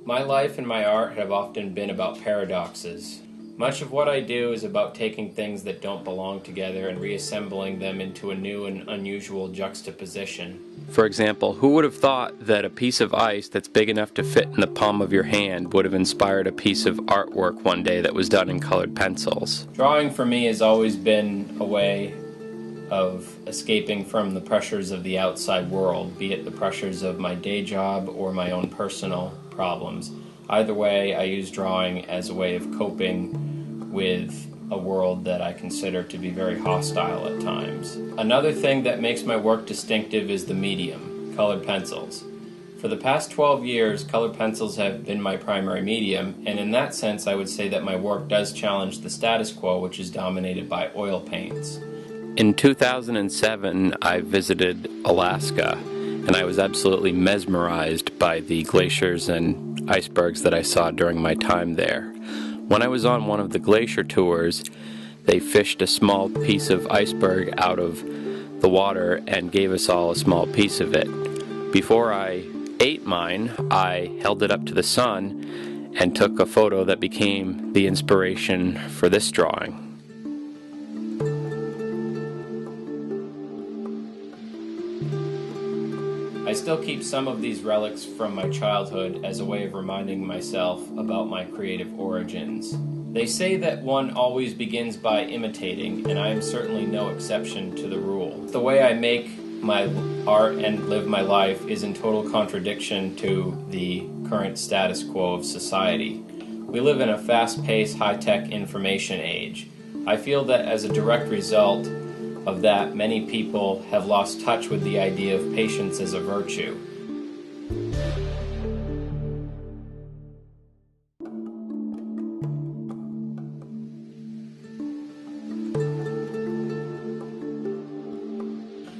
My life and my art have often been about paradoxes. Much of what I do is about taking things that don't belong together and reassembling them into a new and unusual juxtaposition. For example, who would have thought that a piece of ice that's big enough to fit in the palm of your hand would have inspired a piece of artwork one day that was done in colored pencils? Drawing for me has always been a way of escaping from the pressures of the outside world, be it the pressures of my day job or my own personal problems. Either way, I use drawing as a way of coping with a world that I consider to be very hostile at times. Another thing that makes my work distinctive is the medium, colored pencils. For the past 12 years, colored pencils have been my primary medium, and in that sense I would say that my work does challenge the status quo, which is dominated by oil paints. In 2007, I visited Alaska, and I was absolutely mesmerized by the glaciers and icebergs that I saw during my time there. When I was on one of the glacier tours, they fished a small piece of iceberg out of the water and gave us all a small piece of it. Before I ate mine, I held it up to the sun and took a photo that became the inspiration for this drawing. I still keep some of these relics from my childhood as a way of reminding myself about my creative origins. They say that one always begins by imitating, and I am certainly no exception to the rule. The way I make my art and live my life is in total contradiction to the current status quo of society. We live in a fast-paced, high-tech information age. I feel that as a direct result of that, many people have lost touch with the idea of patience as a virtue.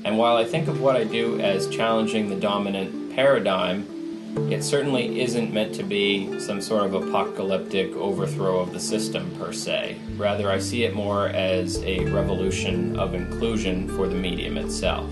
And while I think of what I do as challenging the dominant paradigm, it certainly isn't meant to be some sort of apocalyptic overthrow of the system per se. Rather, I see it more as a revolution of inclusion for the medium itself.